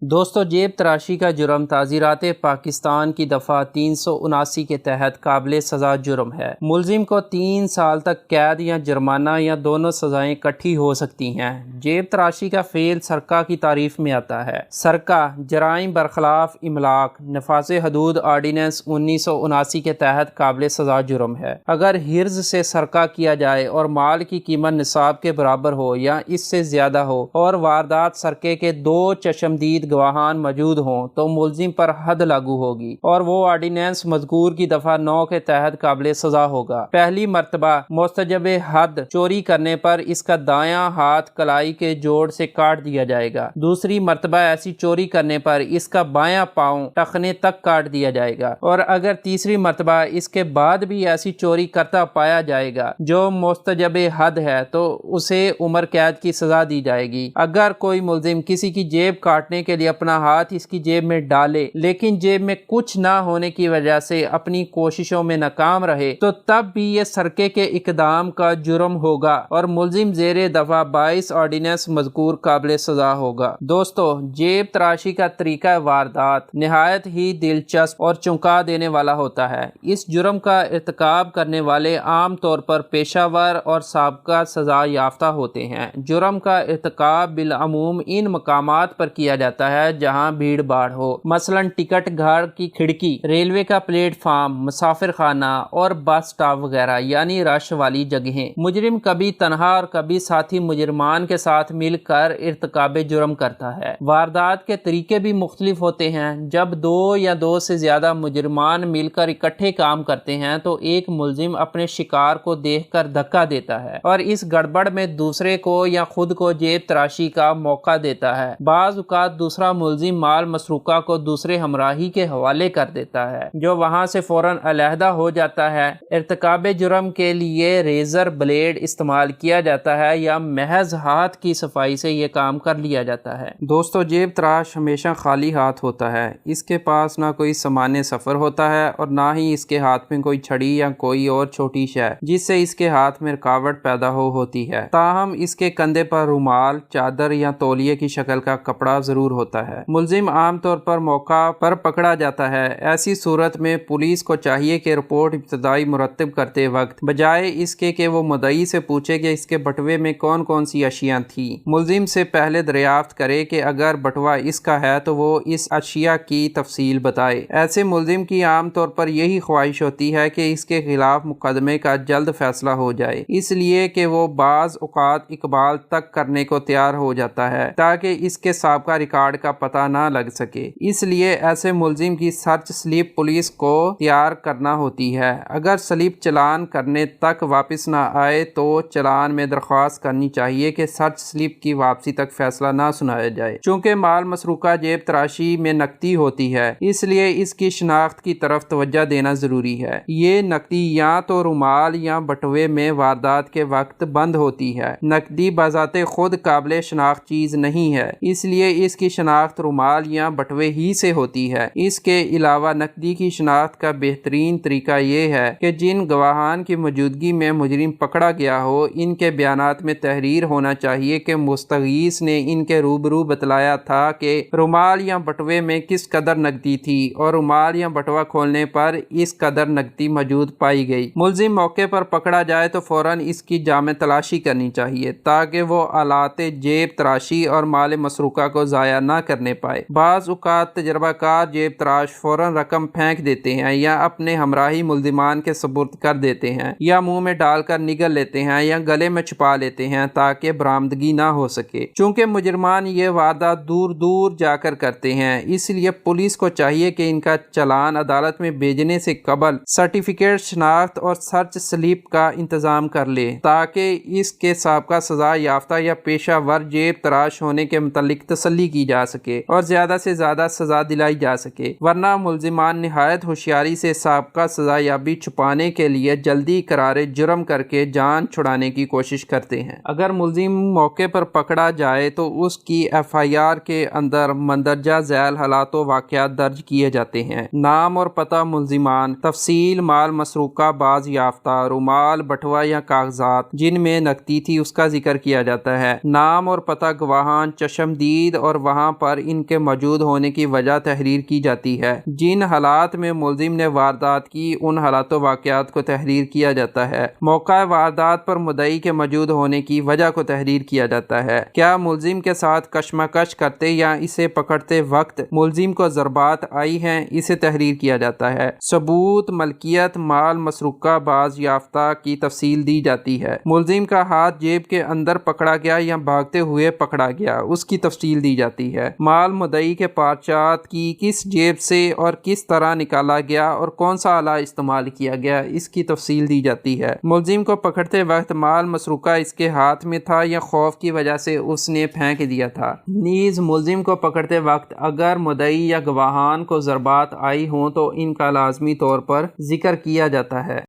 دوستو، جیب تراشی کا جرم تعزیرات پاکستان کی دفعہ 379 کے تحت قابل سزا جرم ہے۔ ملزم کو 3 سال تک قید یا جرمانہ یا دونوں سزائیں اکٹھی ہو سکتی ہیں۔ جیب تراشی کا فعل سرقہ کی تعریف میں آتا ہے۔ سرقہ جرائم برخلاف املاک نفاذ حدود آرڈیننس 1979 کے تحت قابل سزا جرم ہے۔ اگر حرز سے سرقہ کیا جائے اور مال کی قیمت نصاب کے برابر ہو یا اس سے زیادہ ہو اور واردات سرقے کے 2 چشمدید گواہان موجود ہوں تو ملزم پر حد لاگو ہوگی اور وہ آرڈیننس مذکور کی دفعہ 9 کے تحت قابل سزا ہوگا۔ پہلی مرتبہ مستوجب حد چوری کرنے پر اس کا دایاں ہاتھ کلائی کے جوڑ سے کاٹ دیا جائے گا۔ دوسری مرتبہ ایسی چوری کرنے پر اس کا بایاں پاؤں ٹخنے تک کاٹ دیا جائے گا، اور اگر تیسری مرتبہ اس کے بعد بھی ایسی چوری کرتا پایا جائے گا جو مستوجب حد ہے تو اسے عمر قید کی سزا دی جائے گی۔ اگر کوئی ملزم کسی کی جیب کاٹنے کے لیے اپنا ہاتھ اس کی جیب میں ڈالے لیکن جیب میں کچھ نہ ہونے کی وجہ سے اپنی کوششوں میں ناکام رہے تو تب بھی یہ سرقے کے اقدام کا جرم ہوگا اور ملزم زیر دفعہ 22 آرڈیننس مذکور قابل سزا ہوگا۔ دوستو، جیب تراشی کا طریقہ واردات نہایت ہی دلچسپ اور چونکا دینے والا ہوتا ہے۔ اس جرم کا ارتکاب کرنے والے عام طور پر پیشہ ور اور سابقہ سزا یافتہ ہوتے ہیں۔ جرم کا ارتکاب بالعموم ان مقامات پر کیا جاتا ہے جہاں بھیڑ بھاڑ ہو، مثلا ٹکٹ گھر کی کھڑکی، ریلوے کا پلیٹ فارم، مسافر خانہ اور بس سٹاپ وغیرہ، یعنی رش والی جگہیں۔ مجرم کبھی تنہا اور کبھی ساتھی مجرمان کے ساتھ مل کر ارتکاب جرم کرتا ہے۔ واردات کے طریقے بھی مختلف ہوتے ہیں۔ جب 2 یا 2 سے زیادہ مجرمان مل کر اکٹھے کام کرتے ہیں تو ایک ملزم اپنے شکار کو دیکھ کر دھکا دیتا ہے اور اس گڑبڑ میں دوسرے کو یا خود کو جیب تراشی کا موقع دیتا ہے۔ بعض اوقات دوسرا ملزم مال مسروقہ کو دوسرے ہمراہی کے حوالے کر دیتا ہے جو وہاں سے فوراً علیحدہ ہو جاتا ہے۔ ارتکاب جرم کے لیے ریزر بلیڈ استعمال کیا جاتا ہے یا محض ہاتھ کی صفائی سے یہ کام کر لیا جاتا ہے۔ دوستو، جیب تراش ہمیشہ خالی ہاتھ ہوتا ہے۔ اس کے پاس نہ کوئی سامان سفر ہوتا ہے اور نہ ہی اس کے ہاتھ میں کوئی چھڑی یا کوئی اور چھوٹی شے جس سے اس کے ہاتھ میں رکاوٹ پیدا ہوتی ہے۔ تاہم اس کے کندھے پر رومال، چادر یا تولیے کی شکل کا کپڑا ضرور ہوتا ہے۔ ملزم عام طور پر موقع پر پکڑا جاتا ہے۔ ایسی صورت میں پولیس کو چاہیے کہ رپورٹ ابتدائی مرتب کرتے وقت بجائے اس کے کہ وہ مدعی سے پوچھے کہ اس کے بٹوے میں کون کون سی اشیاء تھیں، ملزم سے پہلے دریافت کرے کہ اگر بٹوا اس کا ہے تو وہ اس اشیاء کی تفصیل بتائے۔ ایسے ملزم کی عام طور پر یہی خواہش ہوتی ہے کہ اس کے خلاف مقدمے کا جلد فیصلہ ہو جائے، اس لیے کہ وہ بعض اوقات اقبال تک کرنے کو تیار ہو جاتا ہے تاکہ اس کے سابقہ ریکارڈ کا پتہ نہ لگ سکے۔ اس لیے ایسے ملزم کی سرچ سلپ پولیس کو تیار کرنا ہوتی ہے۔ اگر سلپ چلان کرنے تک واپس نہ آئے تو چلان میں درخواست کرنی چاہیے کہ سرچ سلپ کی واپسی تک فیصلہ نہ سنایا جائے۔ چونکہ مال مسروقہ جیب تراشی میں نقدی ہوتی ہے، اس لیے اس کی شناخت کی طرف توجہ دینا ضروری ہے۔ یہ نقدی یا تو رومال یا بٹوے میں واردات کے وقت بند ہوتی ہے۔ نقدی بذات خود قابل شناخت چیز نہیں ہے، اس لیے اس کی شناخت رومال یا بٹوے ہی سے ہوتی ہے۔ اس کے علاوہ نقدی کی شناخت کا بہترین طریقہ یہ ہے کہ جن گواہان کی موجودگی میں مجرم پکڑا گیا ہو ان کے بیانات میں تحریر ہونا چاہیے کہ مستغیث نے ان کے روبرو بتلایا تھا کہ رومال یا بٹوے میں کس قدر نقدی تھی اور رومال یا بٹوا کھولنے پر اس قدر نقدی موجود پائی گئی۔ ملزم موقع پر پکڑا جائے تو فوراً اس کی جامع تلاشی کرنی چاہیے تاکہ وہ آلات جیب تراشی اور مال مسروقہ کو ضائع نہ کرنے پائے۔ بعض اوقات تجربہ کار جیب تراش فوراً رقم پھینک دیتے ہیں یا اپنے ہمراہی ملزمان کے سپرد کر دیتے ہیں یا منہ میں ڈال کر نگل لیتے ہیں یا گلے میں چھپا لیتے ہیں تاکہ برآمدگی نہ ہو سکے۔ چونکہ مجرمان یہ واردات دور دور جا کر کرتے ہیں، اس لیے پولیس کو چاہیے کہ ان کا چلان عدالت میں بھیجنے سے قبل سرٹیفکیٹ شناخت اور سرچ سلپ کا انتظام کر لے تاکہ اس کے سابقہ سزا یافتہ یا پیشہ ور جیب تراش ہونے کے متعلق تسلی کی جا سکے اور زیادہ سے زیادہ سزا دلائی جا سکے، ورنہ ملزمان نہایت ہوشیاری سے سابقہ سزا یابی چھپانے کے لیے جلدی قرار جرم کر کے جان چھڑانے کی کوشش کرتے ہیں۔ اگر ملزم موقع پر پکڑا جائے تو اس کی FIR کے اندر مندرجہ ذیل حالات و واقعات درج کیے جاتے ہیں۔ نام اور پتہ ملزمان، تفصیل مال مسروقہ باز یافتہ، رومال، بٹوا یا کاغذات جن میں نقدی تھی اس کا ذکر کیا جاتا ہے، نام اور پتہ گواہان، چشمدید اور وہاں جہاں پر ان کے موجود ہونے کی وجہ تحریر کی جاتی ہے۔ جن حالات میں ملزم نے واردات کی ان حالات و واقعات کو تحریر کیا جاتا ہے۔ موقع واردات پر مدعی کے موجود ہونے کی وجہ کو تحریر کیا جاتا ہے۔ کیا ملزم کے ساتھ کشمکش کرتے یا اسے پکڑتے وقت ملزم کو ضربات آئی ہیں، اسے تحریر کیا جاتا ہے۔ ثبوت، ملکیت، مال مسروقہ باز یافتہ کی تفصیل دی جاتی ہے۔ ملزم کا ہاتھ جیب کے اندر پکڑا گیا یا بھاگتے ہوئے پکڑا گیا، اس کی تفصیل دی جاتی ہے۔ مال مدعی کے پارچات کی کس جیب سے اور کس طرح نکالا گیا اور کون سا آلہ استعمال کیا گیا، اس کی تفصیل دی جاتی ہے۔ ملزم کو پکڑتے وقت مال مسروقہ اس کے ہاتھ میں تھا یا خوف کی وجہ سے اس نے پھینک دیا تھا۔ نیز ملزم کو پکڑتے وقت اگر مدعی یا گواہان کو ضربات آئی ہوں تو ان کا لازمی طور پر ذکر کیا جاتا ہے۔